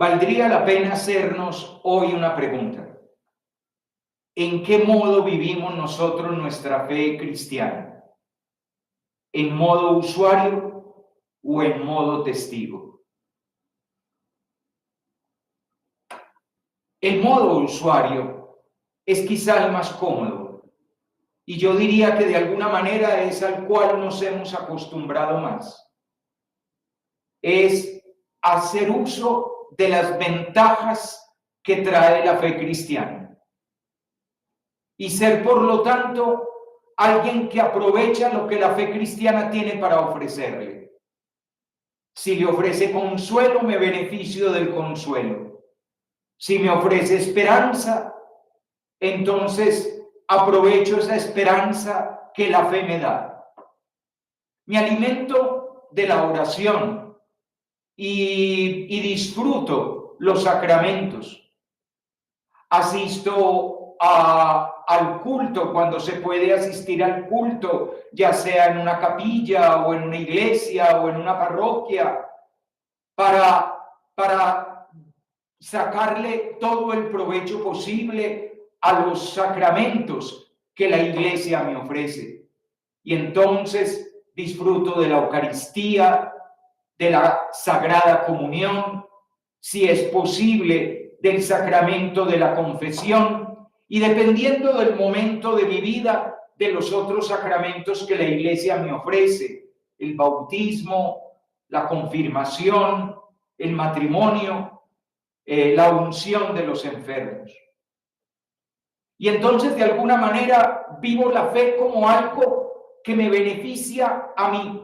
Valdría la pena hacernos hoy una pregunta. ¿En qué modo vivimos nosotros nuestra fe cristiana? ¿En modo usuario o en modo testigo? El modo usuario es quizá el más cómodo y yo diría que de alguna manera es al cual nos hemos acostumbrado más. Es hacer uso de las ventajas que trae la fe cristiana y ser, por lo tanto, alguien que aprovecha lo que la fe cristiana tiene para ofrecerle. Si le ofrece consuelo, me beneficio del consuelo. Si me ofrece esperanza, entonces aprovecho esa esperanza que la fe me da. Me alimento de la oración y disfruto los sacramentos. Asisto al culto cuando se puede asistir al culto, ya sea en una capilla o en una iglesia o en una parroquia, para sacarle todo el provecho posible a los sacramentos que la iglesia me ofrece. Y entonces disfruto de la Eucaristía, de la Sagrada Comunión, si es posible, del sacramento de la confesión y, dependiendo del momento de mi vida, de los otros sacramentos que la iglesia me ofrece: el bautismo, la confirmación, el matrimonio, la unción de los enfermos. Y entonces, de alguna manera, vivo la fe como algo que me beneficia a mí,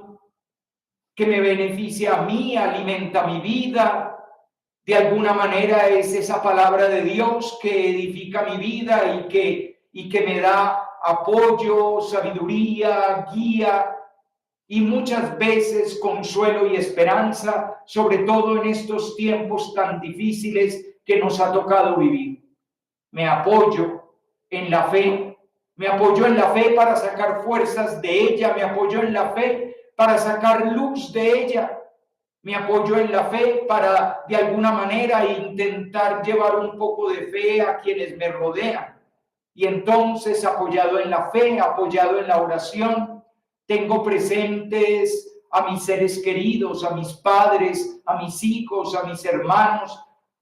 alimenta mi vida. De alguna manera es esa palabra de Dios que edifica mi vida y que me da apoyo, sabiduría, guía y muchas veces consuelo y esperanza, sobre todo en estos tiempos tan difíciles que nos ha tocado vivir. Me apoyo en la fe, para sacar fuerzas de ella, me apoyo en la fe para sacar luz de ella, me apoyo en la fe para, de alguna manera, intentar llevar un poco de fe a quienes me rodean. Y entonces, apoyado en la fe, apoyado en la oración, tengo presentes a mis seres queridos, a mis padres, a mis hijos, a mis hermanos,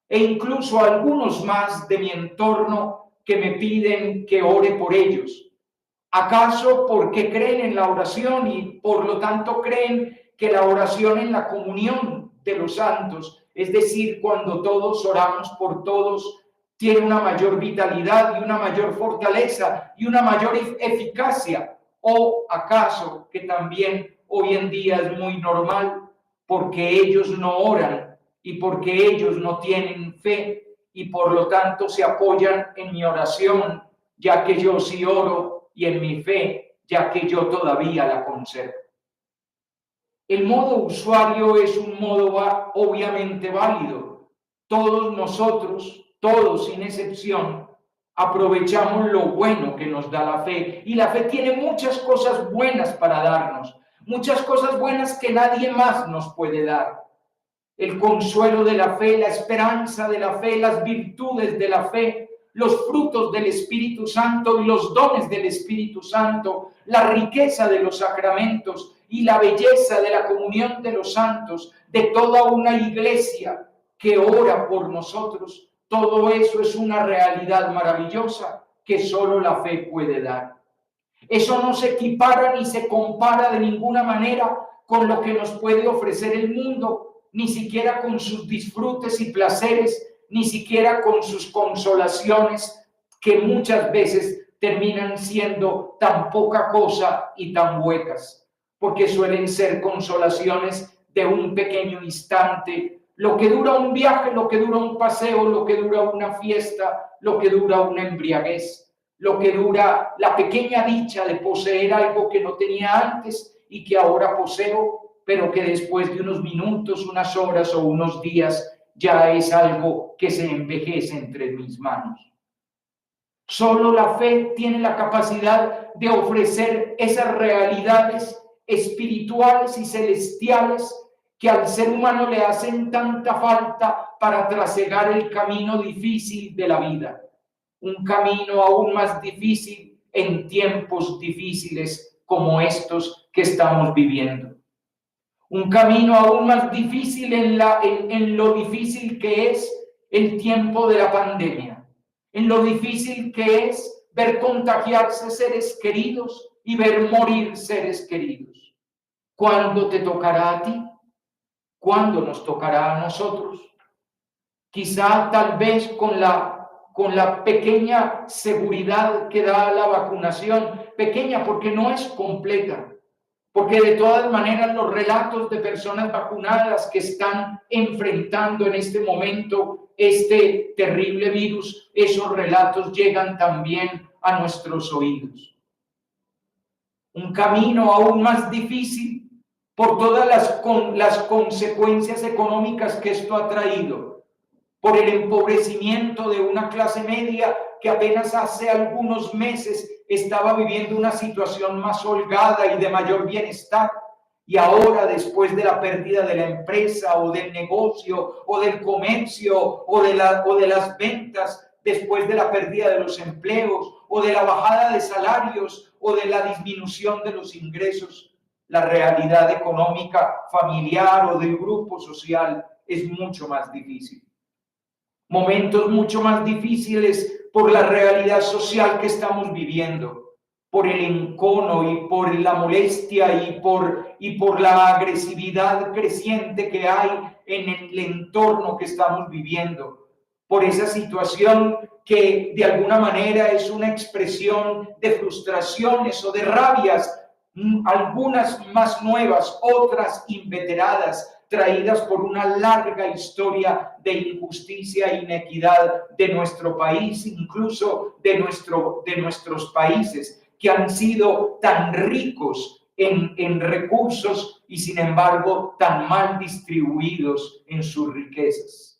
e incluso a algunos más de mi entorno que me piden que ore por ellos. ¿Acaso porque creen en la oración y por lo tanto creen que la oración en la comunión de los santos, es decir, cuando todos oramos por todos, tiene una mayor vitalidad y una mayor fortaleza y una mayor eficacia? ¿O acaso que también hoy en día es muy normal porque ellos no oran y porque ellos no tienen fe y por lo tanto se apoyan en mi oración, ya que yo sí oro, y en mi fe, ya que yo todavía la conservo? El modo usuario es un modo obviamente válido. Todos nosotros, todos sin excepción, aprovechamos lo bueno que nos da la fe, y la fe tiene muchas cosas buenas para darnos, muchas cosas buenas que nadie más nos puede dar. El consuelo de la fe, la esperanza de la fe, las virtudes de la fe, los frutos del Espíritu Santo y los dones del Espíritu Santo, la riqueza de los sacramentos y la belleza de la comunión de los santos, de toda una iglesia que ora por nosotros. Todo eso es una realidad maravillosa que solo la fe puede dar. Eso no se equipara ni se compara de ninguna manera con lo que nos puede ofrecer el mundo, ni siquiera con sus disfrutes y placeres, ni siquiera con sus consolaciones, que muchas veces terminan siendo tan poca cosa y tan huecas, porque suelen ser consolaciones de un pequeño instante, lo que dura un viaje, lo que dura un paseo, lo que dura una fiesta, lo que dura una embriaguez, lo que dura la pequeña dicha de poseer algo que no tenía antes y que ahora poseo, pero que después de unos minutos, unas horas o unos días ya es algo que se envejece entre mis manos. Solo la fe tiene la capacidad de ofrecer esas realidades espirituales y celestiales que al ser humano le hacen tanta falta para trasegar el camino difícil de la vida. Un camino aún más difícil en tiempos difíciles como estos que estamos viviendo. Un camino aún más difícil en lo difícil que es el tiempo de la pandemia, en lo difícil que es ver contagiarse seres queridos y ver morir seres queridos. ¿Cuándo te tocará a ti? ¿Cuándo nos tocará a nosotros? Quizá tal vez con la pequeña seguridad que da la vacunación, pequeña porque no es completa, porque de todas maneras los relatos de personas vacunadas que están enfrentando en este momento este terrible virus, esos relatos llegan también a nuestros oídos. Un camino aún más difícil por todas las consecuencias económicas que esto ha traído, por el empobrecimiento de una clase media que apenas hace algunos meses estaba viviendo una situación más holgada y de mayor bienestar, y ahora, después de la pérdida de la empresa o del negocio o del comercio o de las ventas, después de la pérdida de los empleos o de la bajada de salarios o de la disminución de los ingresos, la realidad económica familiar o del grupo social es mucho más difícil. Momentos mucho más difíciles por la realidad social que estamos viviendo, por el encono y por la molestia y por la agresividad creciente que hay en el entorno que estamos viviendo, por esa situación que de alguna manera es una expresión de frustraciones o de rabias, algunas más nuevas, otras inveteradas, traídas por una larga historia de injusticia e inequidad de nuestro país, incluso de nuestros países, que han sido tan ricos en recursos y sin embargo tan mal distribuidos en sus riquezas.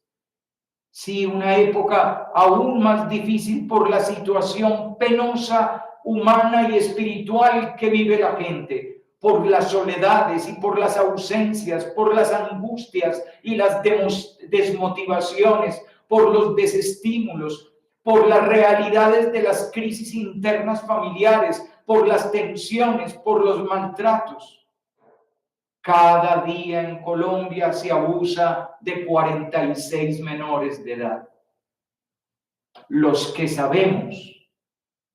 Sí, una época aún más difícil por la situación penosa, humana y espiritual que vive la gente, por las soledades y por las ausencias, por las angustias y las desmotivaciones, por los desestímulos, por las realidades de las crisis internas familiares, por las tensiones, por los maltratos. Cada día en Colombia se abusa de 46 menores de edad. Los que sabemos,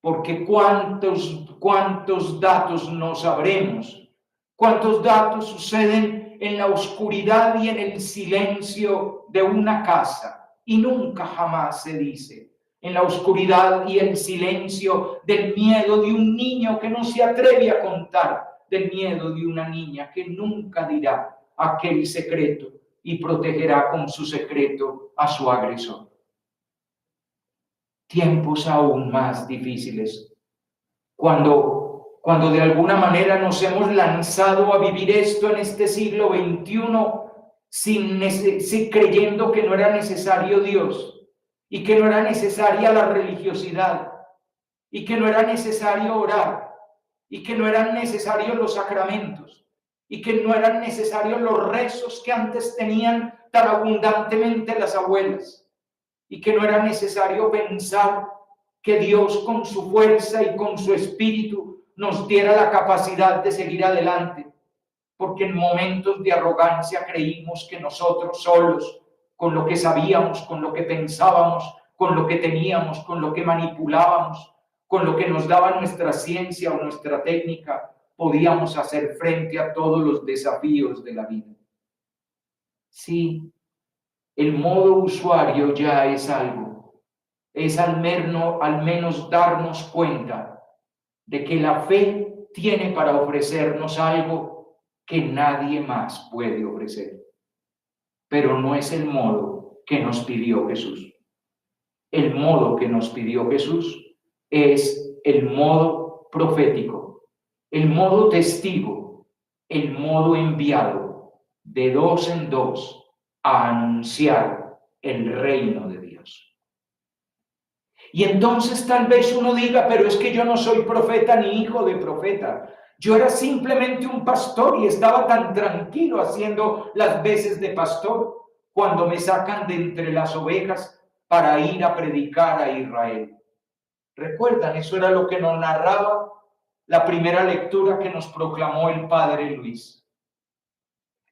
porque cuántos datos no sabremos, cuántos datos suceden en la oscuridad y en el silencio de una casa y nunca jamás se dice, en la oscuridad y el silencio del miedo de un niño que no se atreve a contar, del miedo de una niña que nunca dirá aquel secreto y protegerá con su secreto a su agresor. Tiempos aún más difíciles, cuando de alguna manera nos hemos lanzado a vivir esto en este siglo XXI creyendo que no era necesario Dios y que no era necesaria la religiosidad y que no era necesario orar y que no eran necesarios los sacramentos y que no eran necesarios los rezos que antes tenían tan abundantemente las abuelas y que no era necesario pensar que Dios con su fuerza y con su espíritu nos diera la capacidad de seguir adelante, porque en momentos de arrogancia creímos que nosotros solos, con lo que sabíamos, con lo que pensábamos, con lo que teníamos, con lo que manipulábamos, con lo que nos daba nuestra ciencia o nuestra técnica, podíamos hacer frente a todos los desafíos de la vida. Sí, el modo usuario ya es algo, es al menos darnos cuenta de que la fe tiene para ofrecernos algo que nadie más puede ofrecer. Pero no es el modo que nos pidió Jesús. El modo que nos pidió Jesús es el modo profético, el modo testigo, el modo enviado de dos en dos a anunciar el reino de Dios. Y entonces tal vez uno diga, pero es que yo no soy profeta ni hijo de profeta. Yo era simplemente un pastor y estaba tan tranquilo haciendo las veces de pastor cuando me sacan de entre las ovejas para ir a predicar a Israel. ¿Recuerdan? Eso era lo que nos narraba la primera lectura que nos proclamó el padre Luis.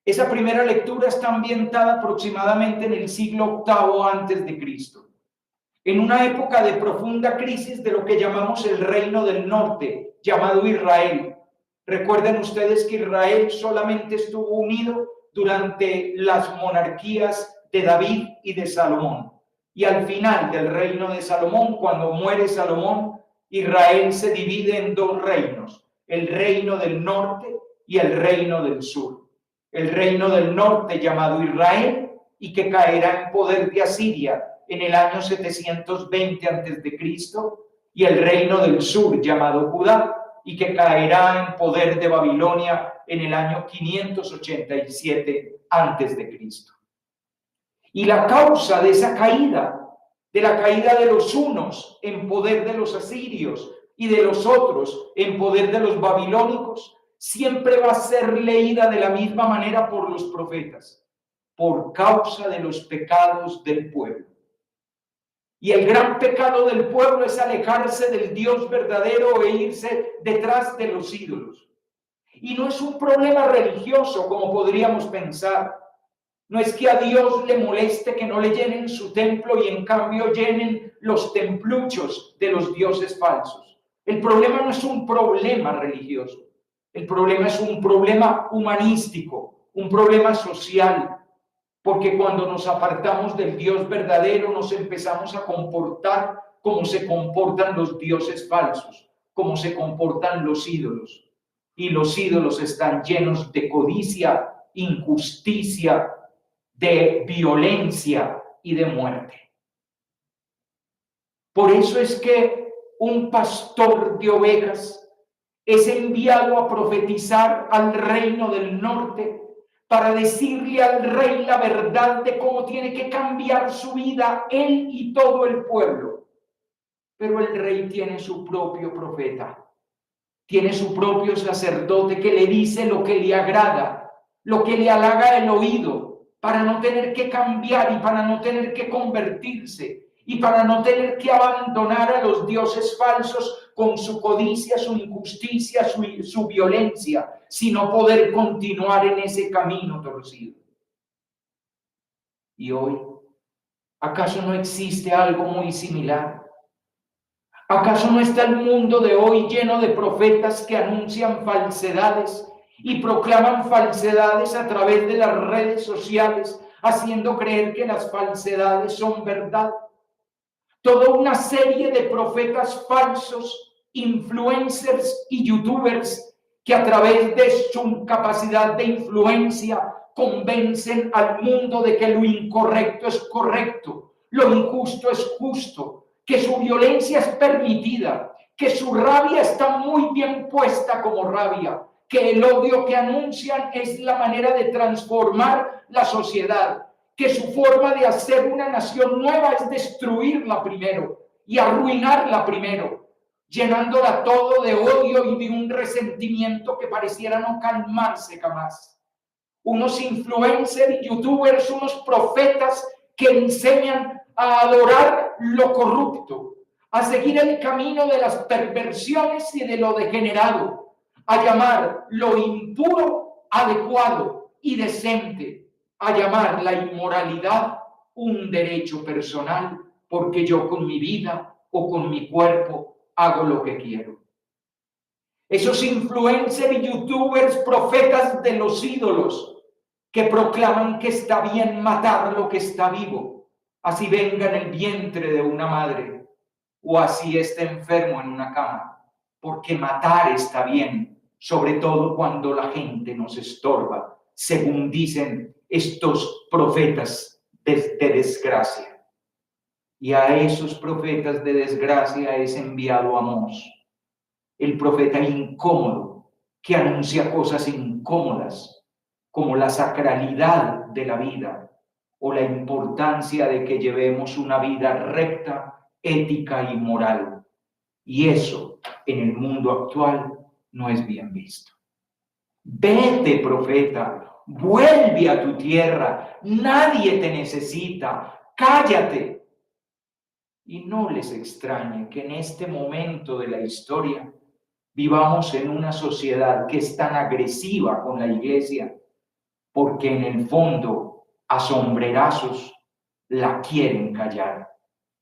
Esa primera lectura está ambientada aproximadamente en el siglo VIII antes de Cristo, en una época de profunda crisis de lo que llamamos el Reino del Norte, llamado Israel. Recuerden ustedes que Israel solamente estuvo unido durante las monarquías de David y de Salomón. Y al final del reino de Salomón, cuando muere Salomón, Israel se divide en dos reinos, el reino del norte y el reino del sur. El reino del norte llamado Israel y que caerá en poder de Asiria en el año 720 a.C., y el reino del sur llamado Judá y que caerá en poder de Babilonia en el año 587 a.C. Y la causa de esa caída, de la caída de los unos en poder de los asirios y de los otros en poder de los babilónicos, siempre va a ser leída de la misma manera por los profetas, por causa de los pecados del pueblo. Y el gran pecado del pueblo es alejarse del Dios verdadero e irse detrás de los ídolos. Y no es un problema religioso como podríamos pensar. No es que a Dios le moleste que no le llenen su templo y en cambio llenen los templuchos de los dioses falsos. El problema no es un problema religioso. El problema es un problema humanístico, un problema social. Porque cuando nos apartamos del Dios verdadero, nos empezamos a comportar como se comportan los dioses falsos, como se comportan los ídolos. Y los ídolos están llenos de codicia, injusticia, de violencia y de muerte. Por eso es que un pastor de ovejas es enviado a profetizar al reino del norte para decirle al rey la verdad de cómo tiene que cambiar su vida él y todo el pueblo. Pero el rey tiene su propio profeta, tiene su propio sacerdote que le dice lo que le agrada, lo que le halaga el oído, para no tener que cambiar y para no tener que convertirse y para no tener que abandonar a los dioses falsos con su codicia, su injusticia, su violencia, sino poder continuar en ese camino torcido. Y hoy, ¿acaso no existe algo muy similar? ¿Acaso no está el mundo de hoy lleno de profetas que anuncian falsedades y proclaman falsedades a través de las redes sociales, haciendo creer que las falsedades son verdad? Toda una serie de profetas falsos, influencers y youtubers que a través de su capacidad de influencia convencen al mundo de que lo incorrecto es correcto, lo injusto es justo, que su violencia es permitida, que su rabia está muy bien puesta como rabia, que el odio que anuncian es la manera de transformar la sociedad, que su forma de hacer una nación nueva es destruirla primero y arruinarla primero, llenándola todo de odio y de un resentimiento que pareciera no calmarse jamás. Unos influencers y youtubers, unos profetas que enseñan a adorar lo corrupto, a seguir el camino de las perversiones y de lo degenerado, a llamar lo impuro adecuado y decente, a llamar la inmoralidad un derecho personal, porque yo con mi vida o con mi cuerpo hago lo que quiero. Esos influencers y youtubers, profetas de los ídolos, que proclaman que está bien matar lo que está vivo, así venga en el vientre de una madre o así esté enfermo en una cama, porque matar está bien, sobre todo cuando la gente nos estorba, según dicen estos profetas de desgracia. Y a esos profetas de desgracia es enviado Amós, el profeta incómodo que anuncia cosas incómodas como la sacralidad de la vida o la importancia de que llevemos una vida recta, ética y moral. Y eso, en el mundo actual, no es bien visto. Vete, profeta, vuelve a tu tierra, nadie te necesita, cállate. Y no les extrañe que en este momento de la historia vivamos en una sociedad que es tan agresiva con la iglesia, porque en el fondo a sombrerazos la quieren callar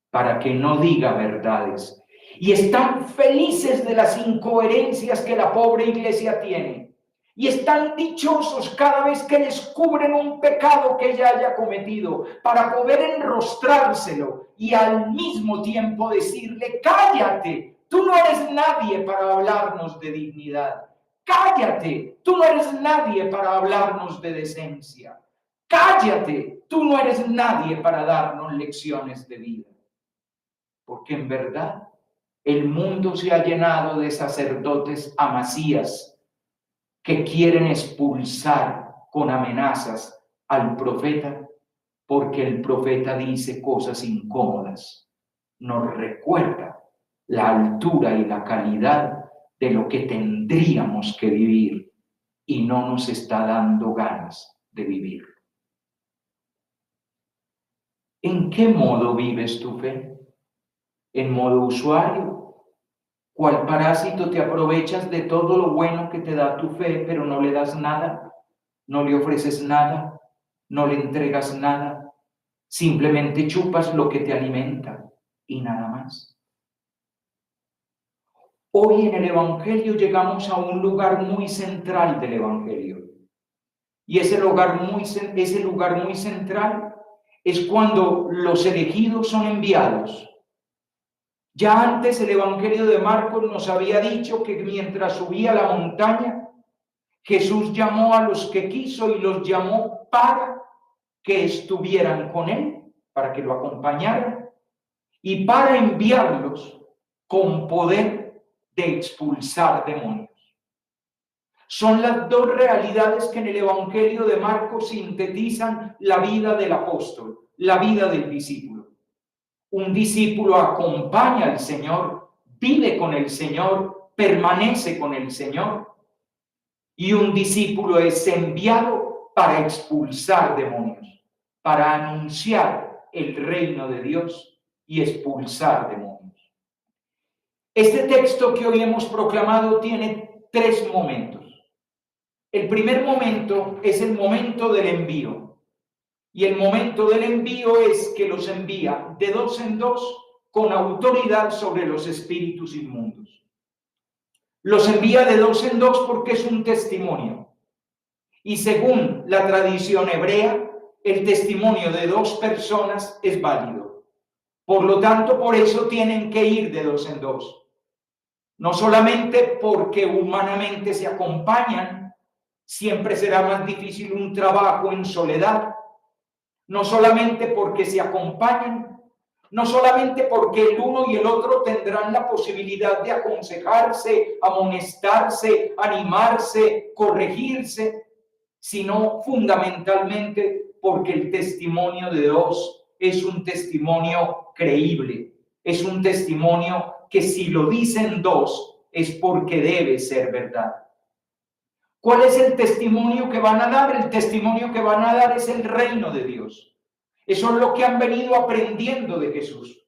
para que no diga verdades. Y están felices de las incoherencias que la pobre iglesia tiene. Y están dichosos cada vez que descubren un pecado que ella haya cometido para poder enrostrárselo y al mismo tiempo decirle: cállate, tú no eres nadie para hablarnos de dignidad. Cállate, tú no eres nadie para hablarnos de decencia. Cállate, tú no eres nadie para darnos lecciones de vida. Porque en verdad el mundo se ha llenado de sacerdotes amasías que quieren expulsar con amenazas al profeta, porque el profeta dice cosas incómodas, nos recuerda la altura y la calidad de lo que tendríamos que vivir y no nos está dando ganas de vivir. ¿En qué modo vives tu fe? ¿En modo usuario? ¿Cuál parásito te aprovechas de todo lo bueno que te da tu fe, pero no le das nada, no le ofreces nada, no le entregas nada? Simplemente chupas lo que te alimenta y nada más. Hoy en el Evangelio llegamos a un lugar muy central del Evangelio. Y ese lugar muy central es cuando los elegidos son enviados. Ya antes el Evangelio de Marcos nos había dicho que mientras subía la montaña, Jesús llamó a los que quiso y los llamó para que estuvieran con él, para que lo acompañaran y para enviarlos con poder de expulsar demonios. Son las dos realidades que en el Evangelio de Marcos sintetizan la vida del apóstol, la vida del discípulo. Un discípulo acompaña al Señor, vive con el Señor, permanece con el Señor. Y un discípulo es enviado para expulsar demonios, para anunciar el reino de Dios y expulsar demonios. Este texto que hoy hemos proclamado tiene 3 momentos. El primer momento es el momento del envío. Y el momento del envío es que los envía de 2 en 2 con autoridad sobre los espíritus inmundos. Los envía de 2 en 2 porque es un testimonio. Y según la tradición hebrea, el testimonio de 2 personas es válido. Por lo tanto, por eso tienen que ir de 2 en 2. No solamente porque humanamente se acompañan, siempre será más difícil un trabajo en soledad. No solamente porque se acompañan, no solamente porque el uno y el otro tendrán la posibilidad de aconsejarse, amonestarse, animarse, corregirse, sino fundamentalmente porque el testimonio de 2 es un testimonio creíble, es un testimonio que si lo dicen 2 es porque debe ser verdad. ¿Cuál es el testimonio que van a dar? El testimonio que van a dar es el reino de Dios. Eso es lo que han venido aprendiendo de Jesús.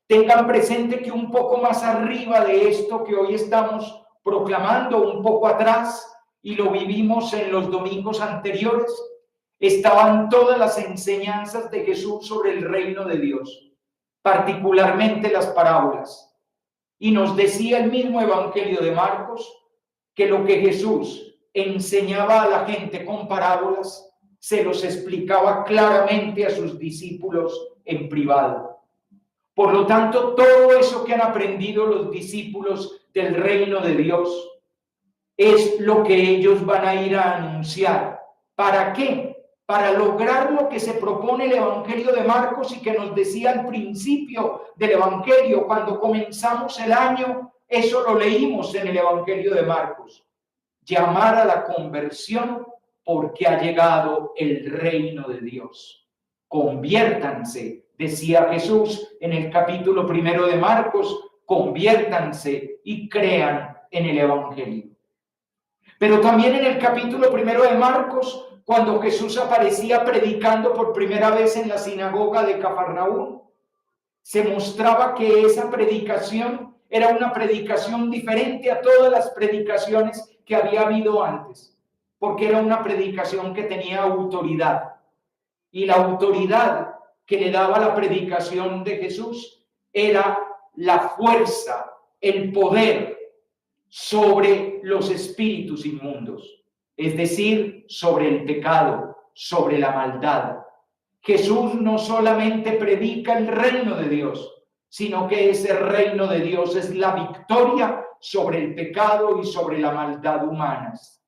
Tengan presente que un poco más arriba de esto que hoy estamos proclamando, un poco atrás, y lo vivimos en los domingos anteriores, estaban todas las enseñanzas de Jesús sobre el reino de Dios, particularmente las parábolas. Y nos decía el mismo Evangelio de Marcos que lo que Jesús enseñaba a la gente con parábolas, se los explicaba claramente a sus discípulos en privado. Por lo tanto, todo eso que han aprendido los discípulos del reino de Dios es lo que ellos van a ir a anunciar. ¿Para qué? Para lograr lo que se propone el Evangelio de Marcos y que nos decía al principio del Evangelio, cuando comenzamos el año, eso lo leímos en el Evangelio de Marcos. Llamar a la conversión porque ha llegado el reino de Dios. Conviértanse, decía Jesús en el capítulo 1 de Marcos, conviértanse y crean en el Evangelio. Pero también en el capítulo 1 de Marcos, cuando Jesús aparecía predicando por primera vez en la sinagoga de Cafarnaúm, se mostraba que esa predicación era una predicación diferente a todas las predicaciones que había habido antes, porque era una predicación que tenía autoridad. Y la autoridad que le daba la predicación de Jesús era la fuerza, el poder sobre los espíritus inmundos, es decir, sobre el pecado, sobre la maldad. Jesús no solamente predica el reino de Dios, sino que ese reino de Dios es la victoria sobre el pecado y sobre la maldad humanas.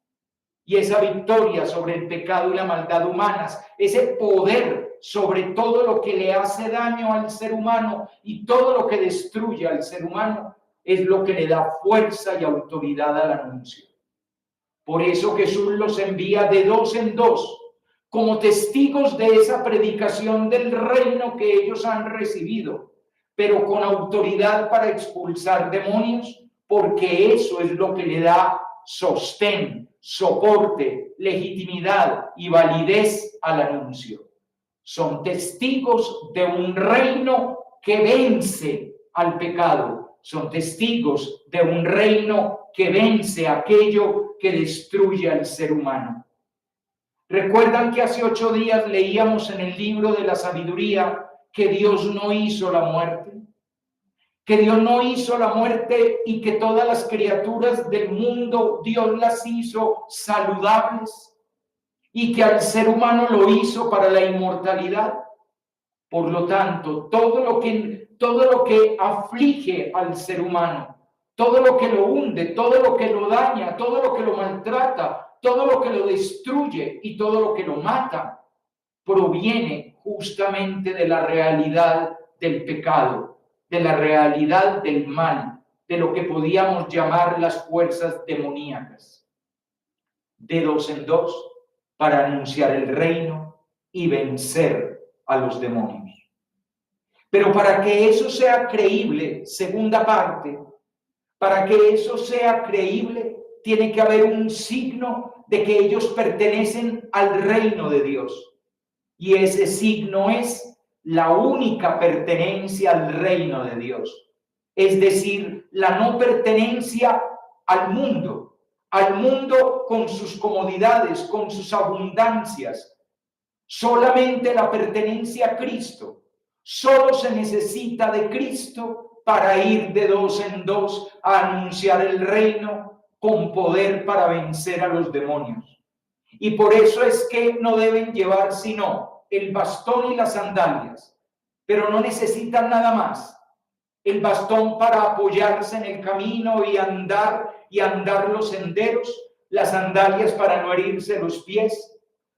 Y esa victoria sobre el pecado y la maldad humanas, ese poder sobre todo lo que le hace daño al ser humano y todo lo que destruye al ser humano, es lo que le da fuerza y autoridad al anuncio. Por eso Jesús los envía de dos en dos, como testigos de esa predicación del reino que ellos han recibido, pero con autoridad para expulsar demonios, porque eso es lo que le da sostén, soporte, legitimidad y validez al anuncio. Son testigos de un reino que vence al pecado. Son testigos de un reino que vence aquello que destruye al ser humano. ¿Recuerdan que hace 8 días leíamos en el libro de la sabiduría que Dios no hizo la muerte? Que Dios no hizo la muerte y que todas las criaturas del mundo Dios las hizo saludables y que al ser humano lo hizo para la inmortalidad. Por lo tanto, todo lo que aflige al ser humano, todo lo que lo hunde, todo lo que lo daña, todo lo que lo maltrata, todo lo que lo destruye y todo lo que lo mata, proviene justamente de la realidad del pecado, de la realidad del mal, de lo que podíamos llamar las fuerzas demoníacas. De dos en dos, para anunciar el reino y vencer a los demonios. Pero para que eso sea creíble, segunda parte, para que eso sea creíble, tiene que haber un signo de que ellos pertenecen al reino de Dios. Y ese signo es la única pertenencia al reino de Dios. Es decir, la no pertenencia al mundo con sus comodidades, con sus abundancias. Solamente la pertenencia a Cristo. Solo se necesita de Cristo para ir de dos en dos a anunciar el reino con poder para vencer a los demonios. Y por eso es que no deben llevar sino el bastón y las sandalias, pero no necesitan nada más. El bastón para apoyarse en el camino y andar los senderos, las sandalias para no herirse los pies,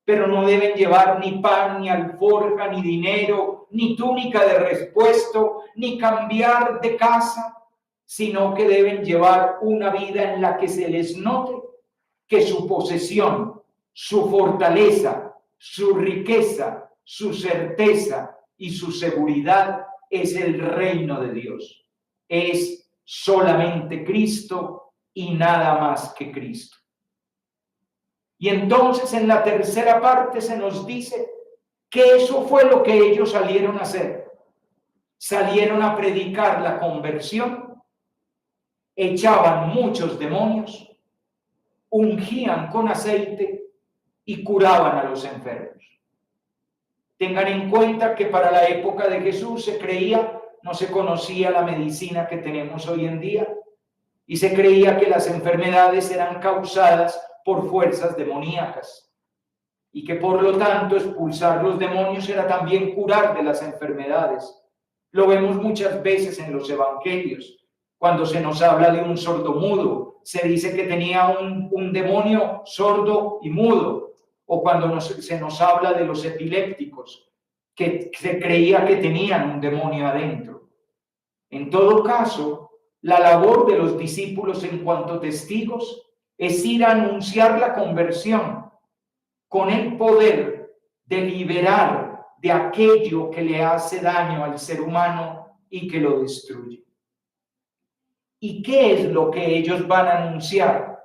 pero no deben llevar ni pan, ni alforja, ni dinero, ni túnica de repuesto, ni cambiar de casa, sino que deben llevar una vida en la que se les note que su posesión, su fortaleza, su riqueza, su certeza y su seguridad es el reino de Dios. Es solamente Cristo y nada más que Cristo. Y entonces en la tercera parte se nos dice que eso fue lo que ellos salieron a hacer. Salieron a predicar la conversión, echaban muchos demonios, ungían con aceite y curaban a los enfermos. Tengan en cuenta que para la época de Jesús no se conocía la medicina que tenemos hoy en día y se creía que las enfermedades eran causadas por fuerzas demoníacas y que por lo tanto expulsar los demonios era también curar de las enfermedades. Lo vemos muchas veces en los evangelios. Cuando se nos habla de un sordomudo, se dice que tenía un demonio sordo y mudo. O cuando se nos habla de los epilépticos, que se creía que tenían un demonio adentro. En todo caso, la labor de los discípulos en cuanto testigos es ir a anunciar la conversión con el poder de liberar de aquello que le hace daño al ser humano y que lo destruye. ¿Y qué es lo que ellos van a anunciar?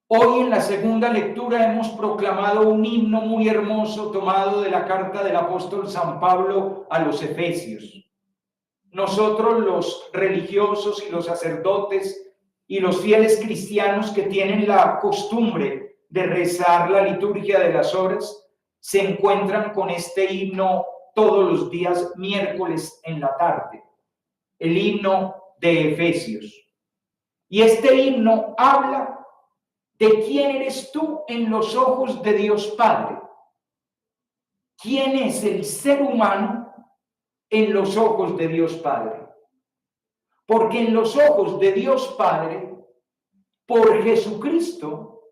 Hoy en la segunda lectura hemos proclamado un himno muy hermoso tomado de la carta del apóstol San Pablo a los Efesios. Nosotros, los religiosos y los sacerdotes y los fieles cristianos que tienen la costumbre de rezar la liturgia de las horas, se encuentran con este himno todos los días miércoles en la tarde, el himno de Efesios. Y este himno habla de quién eres tú en los ojos de Dios Padre. ¿Quién es el ser humano en los ojos de Dios Padre? Porque en los ojos de Dios Padre, por Jesucristo,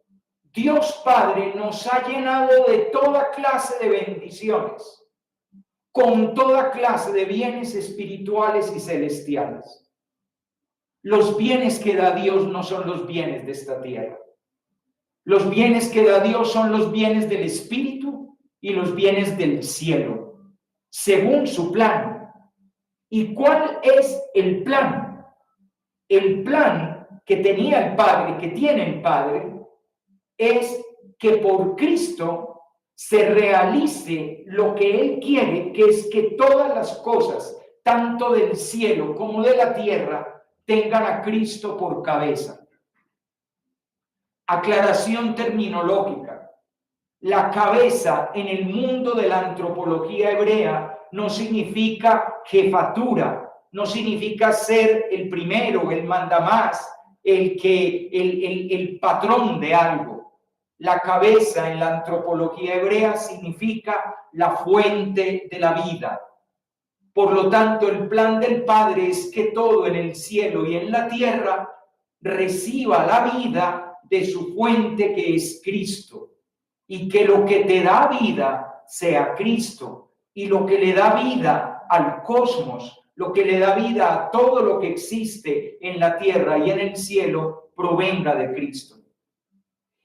Dios Padre nos ha llenado de toda clase de bendiciones, con toda clase de bienes espirituales y celestiales. Los bienes que da Dios no son los bienes de esta tierra. Los bienes que da Dios son los bienes del Espíritu y los bienes del cielo, según su plan. ¿Y cuál es el plan? El plan que tenía el Padre, que tiene el Padre, es que por Cristo se realice lo que Él quiere, que es que todas las cosas, tanto del cielo como de la tierra, tengan a Cristo por cabeza. Aclaración terminológica. La cabeza en el mundo de la antropología hebrea no significa jefatura, no significa ser el primero, el mandamás, el patrón de algo. La cabeza en la antropología hebrea significa la fuente de la vida. Por lo tanto, el plan del Padre es que todo en el cielo y en la tierra reciba la vida de su fuente, que es Cristo, y que lo que te da vida sea Cristo, y lo que le da vida al cosmos, lo que le da vida a todo lo que existe en la tierra y en el cielo, provenga de Cristo.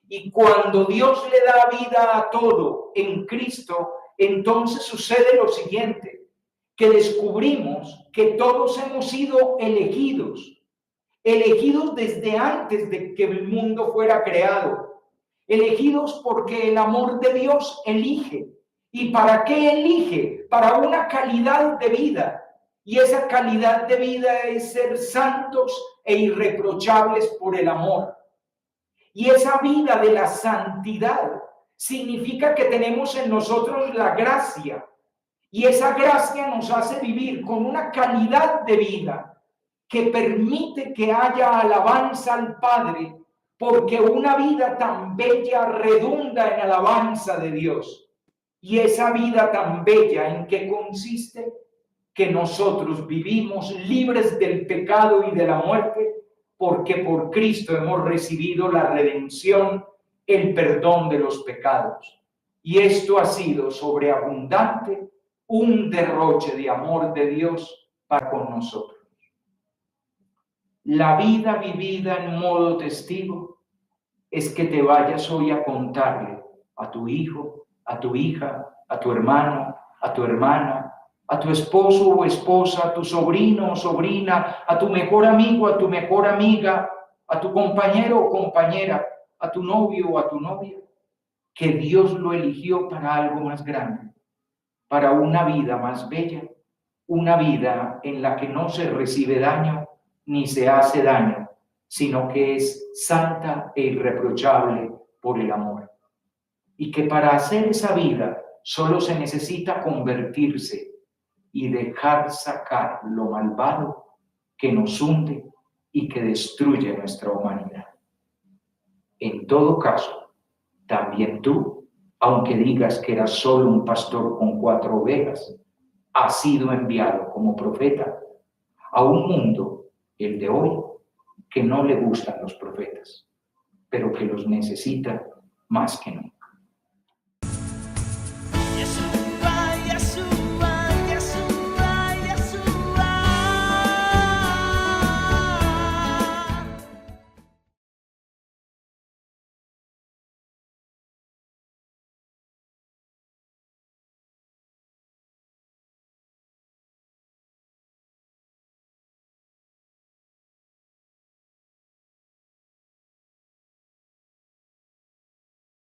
Y cuando Dios le da vida a todo en Cristo, entonces sucede lo siguiente, que descubrimos que todos hemos sido elegidos desde antes de que el mundo fuera creado, elegidos porque el amor de Dios elige. ¿Y para qué elige? Para una calidad de vida, y esa calidad de vida es ser santos e irreprochables por el amor. Y esa vida de la santidad significa que tenemos en nosotros la gracia, y esa gracia nos hace vivir con una calidad de vida que permite que haya alabanza al Padre, porque una vida tan bella redunda en alabanza de Dios. Y esa vida tan bella, ¿en qué consiste? Que nosotros vivimos libres del pecado y de la muerte, porque por Cristo hemos recibido la redención, el perdón de los pecados. Y esto ha sido sobreabundante, un derroche de amor de Dios para con nosotros. La vida vivida en modo testigo es que te vayas hoy a contarle a tu hijo, a tu hija, a tu hermano, a tu hermana, a tu esposo o esposa, a tu sobrino o sobrina, a tu mejor amigo, a tu mejor amiga, a tu compañero o compañera, a tu novio o a tu novia, que Dios lo eligió para algo más grande, para una vida más bella, una vida en la que no se recibe daño ni se hace daño, sino que es santa e irreprochable por el amor. Y que para hacer esa vida solo se necesita convertirse y dejar sacar lo malvado que nos hunde y que destruye nuestra humanidad. En todo caso, también tú, aunque digas que eras solo un pastor con 4 ovejas, has sido enviado como profeta a un mundo, el de hoy, que no le gustan los profetas, pero que los necesita más que nunca.